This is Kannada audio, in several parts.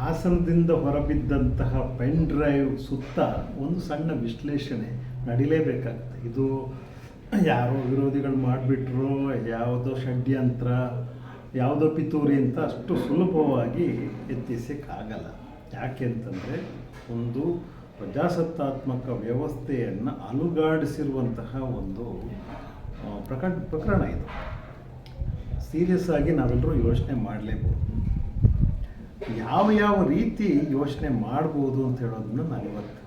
ಹಾಸನದಿಂದ ಹೊರಬಿದ್ದಂತಹ ಪೆನ್ ಡ್ರೈವ್ ಸುತ್ತ ಒಂದು ಸಣ್ಣ ವಿಶ್ಲೇಷಣೆ ನಡಿಲೇಬೇಕಾಗುತ್ತೆ. ಇದು ಯಾರೋ ವಿರೋಧಿಗಳು ಮಾಡಿಬಿಟ್ರು, ಯಾವುದೋ ಷಡ್ಯಂತ್ರ, ಯಾವುದೋ ಪಿತೂರಿ ಅಂತ ಅಷ್ಟು ಸುಲಭವಾಗಿ ಎತ್ತಿಸೋಕ್ಕಾಗಲ್ಲ. ಯಾಕೆ ಅಂತಂದರೆ ಒಂದು ಪ್ರಜಾಸತ್ತಾತ್ಮಕ ವ್ಯವಸ್ಥೆಯನ್ನು ಅಲುಗಾಡಿಸಿರುವಂತಹ ಒಂದು ಪ್ರಕರಣ ಇದು. ಸೀರಿಯಸ್ ಆಗಿ ನಾವೆಲ್ಲರೂ ಯೋಚನೆ ಮಾಡಲೇಬೋದು. ಯಾವ ರೀತಿ ಯೋಚನೆ ಮಾಡ್ಬೋದು ಅಂತ ಹೇಳೋದನ್ನು ನಾನಿವತ್ತು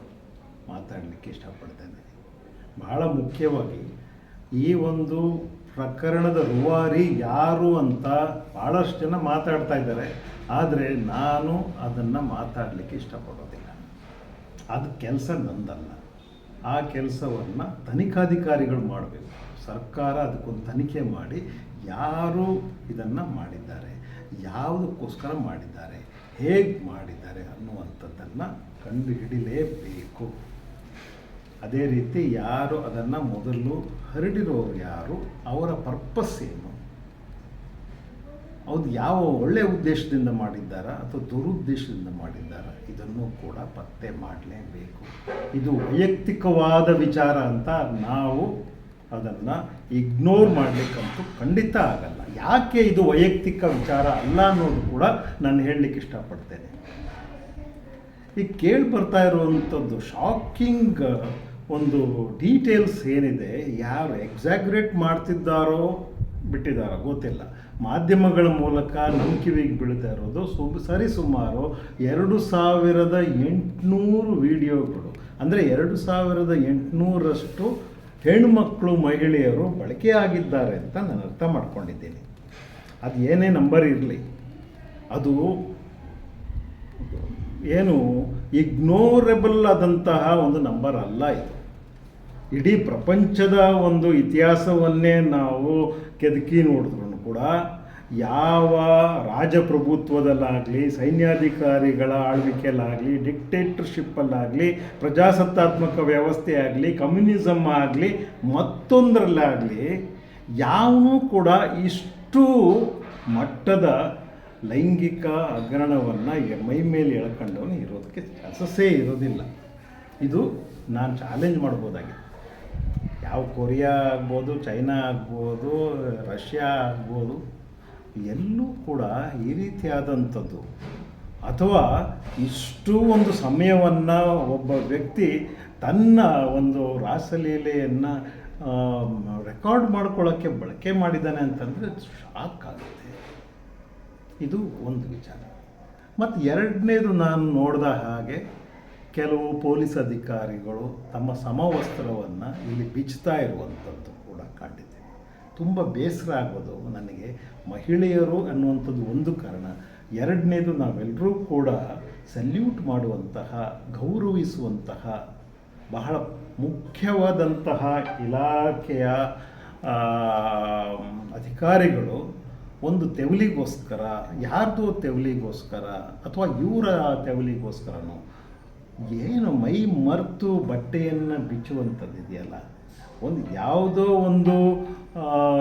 ಮಾತಾಡಲಿಕ್ಕೆ ಇಷ್ಟಪಡ್ತೇನೆ. ಬಹಳ ಮುಖ್ಯವಾಗಿ ಈ ಒಂದು ಪ್ರಕರಣದ ರೂವಾರಿ ಯಾರು ಅಂತ ಭಾಳಷ್ಟು ಜನ ಮಾತಾಡ್ತಾ ಇದ್ದಾರೆ. ಆದರೆ ನಾನು ಅದನ್ನು ಮಾತಾಡಲಿಕ್ಕೆ ಇಷ್ಟಪಡೋದಿಲ್ಲ. ಅದು ಕೆಲಸ ನಂದಲ್ಲ. ಆ ಕೆಲಸವನ್ನು ತನಿಖಾಧಿಕಾರಿಗಳು ಮಾಡಬೇಕು. ಸರ್ಕಾರ ಅದಕ್ಕೊಂದು ತನಿಖೆ ಮಾಡಿ ಯಾರು ಇದನ್ನು ಮಾಡಿದ್ದಾರೆ, ಯಾವುದಕ್ಕೋಸ್ಕರ ಮಾಡಿದ್ದಾರೆ, ಹೇಗೆ ಮಾಡಿದ್ದಾರೆ ಅನ್ನುವಂಥದ್ದನ್ನು ಕಂಡುಹಿಡಿಯಲೇಬೇಕು. ಅದೇ ರೀತಿ ಯಾರು ಅದನ್ನು ಮೊದಲು ಹರಡಿರೋರು ಯಾರು, ಅವರ ಪರ್ಪಸ್ ಏನು, ಅವ್ರು ಯಾವ ಒಳ್ಳೆಯ ಉದ್ದೇಶದಿಂದ ಮಾಡಿದ್ದಾರಾ ಅಥವಾ ದುರುದ್ದೇಶದಿಂದ ಮಾಡಿದ್ದಾರಾ, ಇದನ್ನು ಕೂಡ ಪತ್ತೆ ಮಾಡಲೇಬೇಕು. ಇದು ವೈಯಕ್ತಿಕವಾದ ವಿಚಾರ ಅಂತ ನಾವು ಅದನ್ನು ಇಗ್ನೋರ್ ಮಾಡಲಿಕ್ಕಂತೂ ಖಂಡಿತ ಆಗಲ್ಲ. ಯಾಕೆ ಇದು ವೈಯಕ್ತಿಕ ವಿಚಾರ ಅಲ್ಲ ಅನ್ನೋದು ಕೂಡ ನಾನು ಹೇಳಲಿಕ್ಕೆ ಇಷ್ಟಪಡ್ತೇನೆ. ಈಗ ಕೇಳಿ ಬರ್ತಾ ಇರುವಂಥದ್ದು ಶಾಕಿಂಗ್ ಒಂದು ಡೀಟೇಲ್ಸ್ ಏನಿದೆ, ಯಾರು ಎಕ್ಸಾಗ್ರೇಟ್ ಮಾಡ್ತಿದ್ದಾರೋ ಬಿಟ್ಟಿದ್ದಾರೋ ಗೊತ್ತಿಲ್ಲ. ಮಾಧ್ಯಮಗಳ ಮೂಲಕ ನಮ್ಮ ಕಿವಿಗೆ ಬೀಳ್ತಾ ಇರೋದು ಸರಿಸುಮಾರು 2800 ವಿಡಿಯೋಗಳು, ಅಂದರೆ 2800ರಷ್ಟು ಹೆಣ್ಮಕ್ಳು ಮಹಿಳೆಯರು ಬಳಕೆಯಾಗಿದ್ದಾರೆ ಅಂತ ನಾನು ಅರ್ಥ ಮಾಡ್ಕೊಂಡಿದ್ದೀನಿ. ಅದು ಏನೇ ನಂಬರ್ ಇರಲಿ, ಅದು ಏನು ಇಗ್ನೋರೆಬಲ್ ಆದಂತಹ ಒಂದು ನಂಬರ್ ಅಲ್ಲ. ಇದು ಇಡೀ ಪ್ರಪಂಚದ ಒಂದು ಇತಿಹಾಸವನ್ನೇ ನಾವು ಕೆದಕಿ ನೋಡಿದ್ರು ಕೂಡ ಯಾವ ರಾಜಪ್ರಭುತ್ವದಲ್ಲಾಗಲಿ, ಸೈನ್ಯಾಧಿಕಾರಿಗಳ ಆಳ್ವಿಕೆಯಲ್ಲಾಗಲಿ, ಡಿಕ್ಟೇಟರ್ಶಿಪ್ಪಲ್ಲಾಗಲಿ, ಪ್ರಜಾಸತ್ತಾತ್ಮಕ ವ್ಯವಸ್ಥೆ ಆಗಲಿ, ಕಮ್ಯುನಿಸಮ್ ಆಗಲಿ, ಮತ್ತೊಂದರಲ್ಲಾಗಲಿ ಯಾವನೂ ಕೂಡ ಇಷ್ಟು ಮಟ್ಟದ ಲೈಂಗಿಕ ಹಗರಣವನ್ನು ಮೈ ಮೇಲೆ ಎಳ್ಕೊಂಡವನು ಇರೋದಕ್ಕೆ ಚಾನ್ಸಸ್ಸೇ ಇರೋದಿಲ್ಲ. ಇದು ನಾನು ಚಾಲೆಂಜ್ ಮಾಡ್ಬೋದಾಗಿದೆ. ಯಾವ ಕೊರಿಯಾ ಆಗ್ಬೋದು, ಚೈನಾ ಆಗ್ಬೋದು, ರಷ್ಯಾ ಆಗ್ಬೋದು, ಎಲ್ಲೂ ಕೂಡ ಈ ರೀತಿಯಾದಂಥದ್ದು ಅಥವಾ ಇಷ್ಟು ಒಂದು ಸಮಯವನ್ನು ಒಬ್ಬ ವ್ಯಕ್ತಿ ತನ್ನ ಒಂದು ರಾಸಲೀಲೆಯನ್ನು ರೆಕಾರ್ಡ್ ಮಾಡ್ಕೊಳ್ಳೋಕ್ಕೆ ಬಳಕೆ ಮಾಡಿದ್ದಾನೆ ಅಂತಂದರೆ ಶಾಕ್ ಆಗುತ್ತೆ. ಇದು ಒಂದು ವಿಚಾರ. ಮತ್ತು ಎರಡನೇದು, ನಾನು ನೋಡಿದ ಹಾಗೆ ಕೆಲವು ಪೊಲೀಸ್ ಅಧಿಕಾರಿಗಳು ತಮ್ಮ ಸಮವಸ್ತ್ರವನ್ನು ಇಲ್ಲಿ ಬಿಚ್ತಾ ಇರುವಂಥದ್ದು ಕೂಡ ಕಂಡಿದೆ. ತುಂಬ ಬೇಸರ ಆಗೋದು ನನಗೆ. ಮಹಿಳೆಯರು ಅನ್ನುವಂಥದ್ದು ಒಂದು ಕಾರಣ, ಎರಡನೇದು ನಾವೆಲ್ಲರೂ ಕೂಡ ಸಲ್ಯೂಟ್ ಮಾಡುವಂತಹ, ಗೌರವಿಸುವಂತಹ ಬಹಳ ಮುಖ್ಯವಾದಂತಹ ಇಲಾಖೆಯ ಅಧಿಕಾರಿಗಳು ಒಂದು ತೆವಲಿಗೋಸ್ಕರ, ಯಾರ್ದೋ ತೆವಲಿಗೋಸ್ಕರ ಅಥವಾ ಇವರ ತೆವಲಿಗೋಸ್ಕರನೋ ಏನು ಮೈ ಮರೆತು ಬಟ್ಟೆಯನ್ನು ಬಿಚ್ಚುವಂಥದ್ದು ಇದೆಯಲ್ಲ, ಒಂದು ಯಾವುದೋ ಒಂದು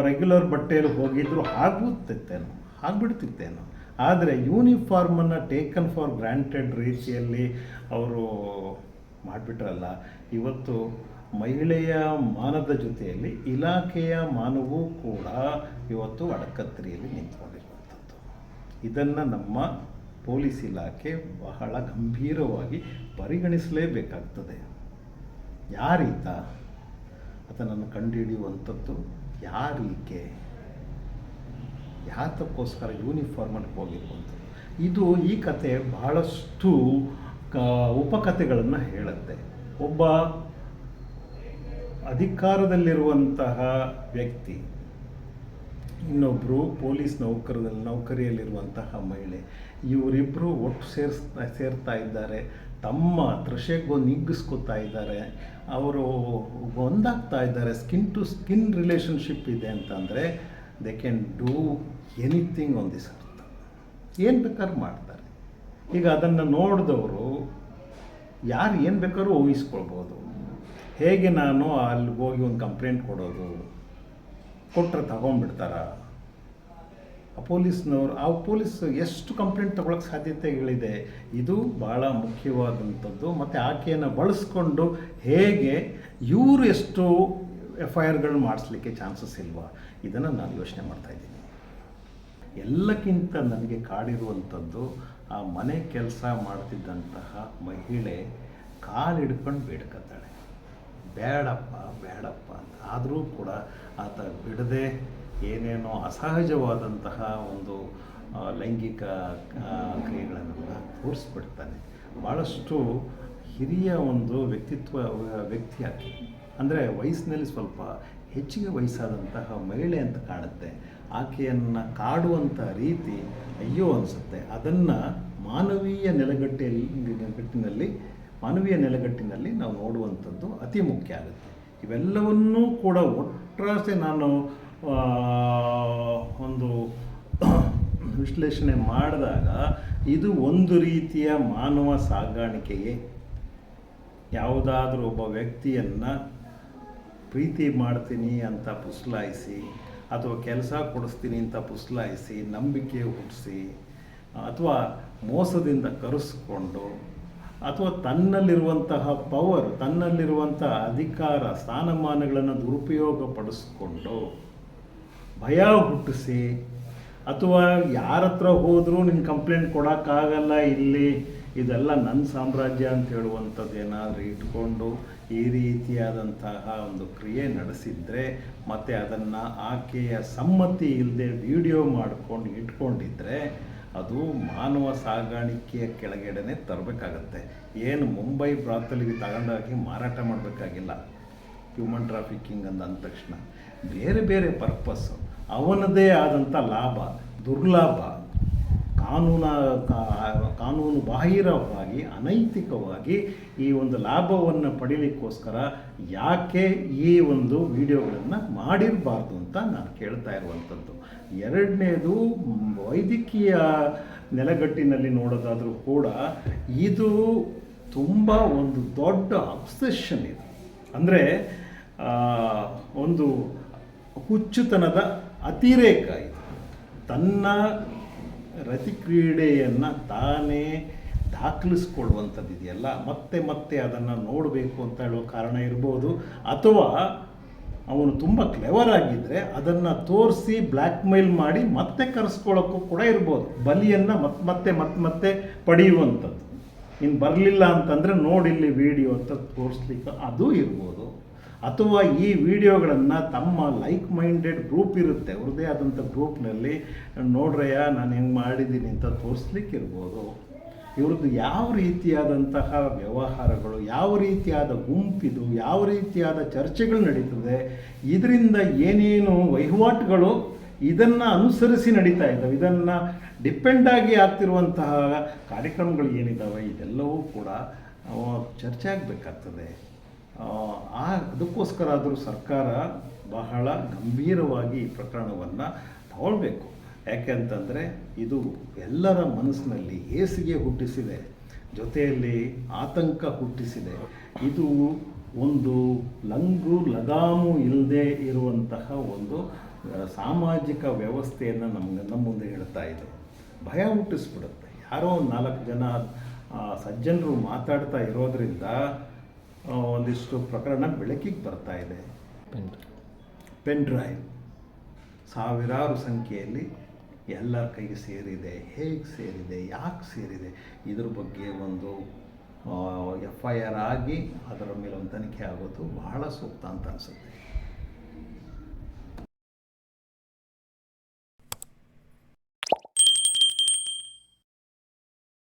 ರೆಗ್ಯುಲರ್ ಬಟ್ಟೆಯಲ್ಲಿ ಹೋಗಿದ್ರು ಆಗ್ಬಿಡ್ತಿತ್ತೇನೋ. ಆದರೆ ಯೂನಿಫಾರ್ಮನ್ನು ಟೇಕನ್ ಫಾರ್ ಗ್ರಾಂಟೆಡ್ ರೀತಿಯಲ್ಲಿ ಅವರು ಮಾಡಿಬಿಟ್ರಲ್ಲ. ಇವತ್ತು ಮಹಿಳೆಯ ಮಾನದ ಜೊತೆಯಲ್ಲಿ ಇಲಾಖೆಯ ಮಾನವೂ ಕೂಡ ಇವತ್ತು ಅಡಕತ್ತರಿಯಲ್ಲಿ ನಿಂತ್ಕೊಂಡಿರುವಂಥದ್ದು. ಇದನ್ನು ನಮ್ಮ ಪೊಲೀಸ್ ಇಲಾಖೆ ಬಹಳ ಗಂಭೀರವಾಗಿ ಪರಿಗಣಿಸಲೇಬೇಕಾಗ್ತದೆ. ಯಾರೀತ ಅದನ್ನು ಕಂಡುಹಿಡಿಯುವಂಥದ್ದು, ಯಾರೀಕೆ, ಯಾತಕ್ಕೋಸ್ಕರ ಯೂನಿಫಾರ್ಮಲ್ಲಿ ಹೋಗಿರುವಂಥದ್ದು. ಇದು ಈ ಕತೆ ಬಹಳಷ್ಟು ಉಪಕಥೆಗಳನ್ನು ಹೇಳುತ್ತೆ. ಒಬ್ಬ ಅಧಿಕಾರದಲ್ಲಿರುವಂತಹ ವ್ಯಕ್ತಿ, ಇನ್ನೊಬ್ಬರು ಪೊಲೀಸ್ ನೌಕರಿಯಲ್ಲಿರುವಂತಹ ಮಹಿಳೆ, ಇವರಿಬ್ಬರು ಒಟ್ಟು ಸೇರ್ತಾ ಇದ್ದಾರೆ, ತಮ್ಮ ತೃಷೆಗೂ ನಿಗ್ಗಿಸ್ಕೊತಾ ಇದ್ದಾರೆ, ಅವರು ಒಂದಾಗ್ತಾ ಇದ್ದಾರೆ, ಸ್ಕಿನ್ ಟು ಸ್ಕಿನ್ ರಿಲೇಷನ್ಶಿಪ್ ಇದೆ ಅಂತಂದರೆ they can do anything on this ಅರ್ಥ. ಏನು ಬೇಕಾದ್ರೂ ಮಾಡ್ತಾರೆ. ಈಗ ಅದನ್ನು ನೋಡಿದವರು ಯಾರು ಏನು ಬೇಕಾದ್ರೂ ಊಹಿಸ್ಕೊಳ್ಬೋದು. ಹೇಗೆ ನಾನು ಅಲ್ಲಿಗೆ ಹೋಗಿ ಒಂದು ಕಂಪ್ಲೇಂಟ್ ಕೊಡೋದು, ಕೊಟ್ಟರೆ ತಗೊಂಡ್ಬಿಡ್ತಾರ, ಆ ಪೊಲೀಸ್ ಎಷ್ಟು ಕಂಪ್ಲೇಂಟ್ ತಗೊಳ್ಳೋಕ್ಕೆ ಸಾಧ್ಯತೆಗಳಿದೆ, ಇದು ಭಾಳ ಮುಖ್ಯವಾದಂಥದ್ದು. ಮತ್ತು ಆಕೆಯನ್ನು ಬಳಸ್ಕೊಂಡು ಹೇಗೆ ಇವರು ಎಷ್ಟು FIRಗಳು ಮಾಡಿಸ್ಲಿಕ್ಕೆ ಚಾನ್ಸಸ್ ಇಲ್ವಾ, ಇದನ್ನು ನಾನು ಯೋಚನೆ ಮಾಡ್ತಾಯಿದ್ದೀನಿ. ಎಲ್ಲಕ್ಕಿಂತ ನನಗೆ ಕಾಡಿರುವಂಥದ್ದು ಆ ಮನೆ ಕೆಲಸ ಮಾಡ್ತಿದ್ದಂತಹ ಮಹಿಳೆ ಕಾಲು ಹಿಡ್ಕೊಂಡು ಬೇಡ್ಕೊತಾಳೆ, ಬೇಡಪ್ಪ ಬೇಡಪ್ಪ ಅಂತ. ಆದರೂ ಕೂಡ ಆತ ಬಿಡದೆ ಏನೇನೋ ಅಸಹಜವಾದಂತಹ ಒಂದು ಲೈಂಗಿಕ ಕ್ರಿಯೆಗಳನ್ನೆಲ್ಲ ತೋರಿಸ್ಬಿಡ್ತಾನೆ. ಭಾಳಷ್ಟು ಹಿರಿಯ ಒಂದು ವ್ಯಕ್ತಿ ಆಕೆ, ಅಂದರೆ ವಯಸ್ಸಿನಲ್ಲಿ ಸ್ವಲ್ಪ ಹೆಚ್ಚಿಗೆ ವಯಸ್ಸಾದಂತಹ ಮಹಿಳೆ ಅಂತ ಕಾಣುತ್ತೆ. ಆಕೆಯನ್ನು ಕಾಡುವಂಥ ರೀತಿ ಅಯ್ಯೋ ಅನಿಸುತ್ತೆ. ಅದನ್ನು ಮಾನವೀಯ ನೆಲೆಗಟ್ಟಿನಲ್ಲಿ ನಾವು ನೋಡುವಂಥದ್ದು ಅತಿ ಮುಖ್ಯ ಆಗುತ್ತೆ. ಇವೆಲ್ಲವನ್ನೂ ಕೂಡ ಒಟ್ರಾಸೆ ನಾನು ಒಂದು ವಿಶ್ಲೇಷಣೆ ಮಾಡಿದಾಗ ಇದು ಒಂದು ರೀತಿಯ ಮಾನವ ಸಾಗಾಣಿಕೆಯೇ. ಯಾವುದಾದ್ರೂ ಒಬ್ಬ ವ್ಯಕ್ತಿಯನ್ನು ಪ್ರೀತಿ ಮಾಡ್ತೀನಿ ಅಂತ ಪುಸ್ಲಾಯಿಸಿ, ಅಥವಾ ಕೆಲಸ ಕೊಡಿಸ್ತೀನಿ ಅಂತ ಪುಸ್ಲಾಯಿಸಿ, ನಂಬಿಕೆ ಹುಟ್ಟಿಸಿ, ಅಥವಾ ಮೋಸದಿಂದ ಕರೆಸ್ಕೊಂಡು, ಅಥವಾ ತನ್ನಲ್ಲಿರುವಂತಹ ಪವರ್, ತನ್ನಲ್ಲಿರುವಂತಹ ಅಧಿಕಾರ ಸ್ಥಾನಮಾನಗಳನ್ನು ದುರುಪಯೋಗಪಡಿಸ್ಕೊಂಡು ಭಯ ಹುಟ್ಟಿಸಿ, ಅಥವಾ ಯಾರ ಹತ್ರ ಹೋದರೂ ನಿನ್ನ ಕಂಪ್ಲೇಂಟ್ ಕೊಡೋಕ್ಕಾಗಲ್ಲ, ಇಲ್ಲಿ ಇದೆಲ್ಲ ನನ್ನ ಸಾಮ್ರಾಜ್ಯ ಅಂತ ಹೇಳುವಂಥದ್ದು ಏನಾದರೂ ಇಟ್ಕೊಂಡು ಈ ರೀತಿಯಾದಂತಹ ಒಂದು ಕ್ರಿಯೆ ನಡೆಸಿದರೆ, ಮತ್ತು ಅದನ್ನು ಆಕೆಯ ಸಮ್ಮತಿ ಇಲ್ಲದೆ ವಿಡಿಯೋ ಮಾಡ್ಕೊಂಡು ಇಟ್ಕೊಂಡಿದ್ರೆ ಅದು ಮಾನವ ಸಾಗಾಣಿಕೆಯ ಕೆಳಗಡೆನೆ ತರಬೇಕಾಗತ್ತೆ. ಏನು ಮುಂಬೈ ಬ್ರಾತಲಿಗೆ ತಗೊಂಡೋಗಿ ಮಾರಾಟ ಮಾಡಬೇಕಾಗಿಲ್ಲ. ಹ್ಯೂಮನ್ ಟ್ರಾಫಿಕಿಂಗ್ ಅಂದ ತಕ್ಷಣ ಬೇರೆ ಬೇರೆ ಪರ್ಪಸ್ಸು, ಅವನದೇ ಆದಂಥ ಲಾಭ, ದುರ್ಲಾಭ, ಕಾನೂನು ಬಾಹಿರವಾಗಿ ಅನೈತಿಕವಾಗಿ ಈ ಒಂದು ಲಾಭವನ್ನು ಪಡೀಲಿಕ್ಕೋಸ್ಕರ ಯಾಕೆ ಈ ಒಂದು ವಿಡಿಯೋಗಳನ್ನು ಮಾಡಿರಬಾರ್ದು ಅಂತ ನಾನು ಕೇಳ್ತಾ ಇರುವಂಥದ್ದು. ಎರಡನೇದು, ವೈದ್ಯಕೀಯ ನೆಲೆಗಟ್ಟಿನಲ್ಲಿ ನೋಡೋದಾದರೂ ಕೂಡ ಇದು ತುಂಬ ಒಂದು ದೊಡ್ಡ ಅಬ್ಸೆಷನ್ ಇದೆ. ಅಂದರೆ ಒಂದು ಹುಚ್ಚುತನದ ಅತಿರೇಕ ಇದು. ತನ್ನ ರತಿಕ್ರೀಡೆಯನ್ನು ತಾನೇ ದಾಖಲಿಸ್ಕೊಳ್ಳುವಂಥದ್ದು ಇದೆಯಲ್ಲ, ಮತ್ತೆ ಅದನ್ನು ನೋಡಬೇಕು ಅಂತ ಹೇಳೋ ಕಾರಣ ಇರ್ಬೋದು, ಅಥವಾ ಅವನು ತುಂಬ ಕ್ಲೆವರ್ ಆಗಿದ್ದರೆ ಅದನ್ನು ತೋರಿಸಿ ಬ್ಲ್ಯಾಕ್ ಮೇಲ್ ಮಾಡಿ ಮತ್ತೆ ಕರೆಸ್ಕೊಳ್ಳೋಕ್ಕೂ ಕೂಡ ಇರ್ಬೋದು. ಬಲಿಯನ್ನು ಮತ್ತೆ ಪಡೆಯುವಂಥದ್ದು. ಇನ್ನು ಬರಲಿಲ್ಲ ಅಂತಂದರೆ ನೋಡಿಲ್ಲಿ ವಿಡಿಯೋ ಅಂತ ತೋರಿಸ್ಲಿಕ್ಕೆ ಅದು ಇರ್ಬೋದು. ಅಥವಾ ಈ ವಿಡಿಯೋಗಳನ್ನು ತಮ್ಮ ಲೈಕ್ ಮೈಂಡೆಡ್ ಗ್ರೂಪ್ ಇರುತ್ತೆ, ಅವ್ರದ್ದೇ ಆದಂಥ ಗ್ರೂಪ್ನಲ್ಲಿ ನೋಡ್ರಯ್ಯ ನಾನು ಹೆಂಗೆ ಮಾಡಿದ್ದೀನಿ ಅಂತ ತೋರಿಸ್ಲಿಕ್ಕಿರ್ಬೋದು. ಇವ್ರದ್ದು ಯಾವ ರೀತಿಯಾದಂತಹ ವ್ಯವಹಾರಗಳು, ಯಾವ ರೀತಿಯಾದ ಗುಂಪಿದು, ಯಾವ ರೀತಿಯಾದ ಚರ್ಚೆಗಳು ನಡೀತದೆ, ಇದರಿಂದ ಏನೇನು ವಹಿವಾಟುಗಳು ಇದನ್ನು ಅನುಸರಿಸಿ ನಡೀತಾ ಇದ್ದಾವೆ, ಇದನ್ನು ಡಿಪೆಂಡಾಗಿ ಆಗ್ತಿರುವಂತಹ ಕಾರ್ಯಕ್ರಮಗಳು ಏನಿದ್ದಾವೆ, ಇದೆಲ್ಲವೂ ಕೂಡ ಚರ್ಚೆ ಆಗಬೇಕಾಗ್ತದೆ. ಅದಕ್ಕೋಸ್ಕರ ಆದರೂ ಸರ್ಕಾರ ಬಹಳ ಗಂಭೀರವಾಗಿ ಈ ಪ್ರಕರಣವನ್ನು ತಗೊಳ್ಬೇಕು. ಯಾಕೆಂತಂದರೆ ಇದು ಎಲ್ಲರ ಮನಸ್ಸಿನಲ್ಲಿ ಹೇಸಿಗೆ ಹುಟ್ಟಿಸಿದೆ, ಜೊತೆಯಲ್ಲಿ ಆತಂಕ ಹುಟ್ಟಿಸಿದೆ. ಇದು ಒಂದು ಲಗಾಮು ಇಲ್ಲದೆ ಇರುವಂತಹ ಒಂದು ಸಾಮಾಜಿಕ ವ್ಯವಸ್ಥೆಯನ್ನು ನಮ್ಮ ಮುಂದೆ ಇಡ್ತಾ ಇದೆ. ಭಯ ಹುಟ್ಟಿಸ್ಬಿಡುತ್ತೆ. ಯಾರೋ 4 ಜನ ಸಜ್ಜನರು ಮಾತಾಡ್ತಾ ಇರೋದರಿಂದ ಒಂದಿಷ್ಟು ಪ್ರಕರಣ ಬೆಳಕಿಗೆ ಬರ್ತಾ ಇದೆ. ಪೆನ್ ಡ್ರೈವ್ ಸಾವಿರಾರು ಸಂಖ್ಯೆಯಲ್ಲಿ ಎಲ್ಲರ ಕೈಗೆ ಸೇರಿದೆ, ಹೇಗೆ ಸೇರಿದೆ, ಯಾಕೆ ಸೇರಿದೆ, ಇದ್ರ ಬಗ್ಗೆ ಒಂದು FIR ಆಗಿ ಅದರ ಮೇಲೆ ಒಂದು ತನಿಖೆ ಆಗೋದು ಬಹಳ ಸೂಕ್ತ ಅಂತ ಅನಿಸುತ್ತೆ.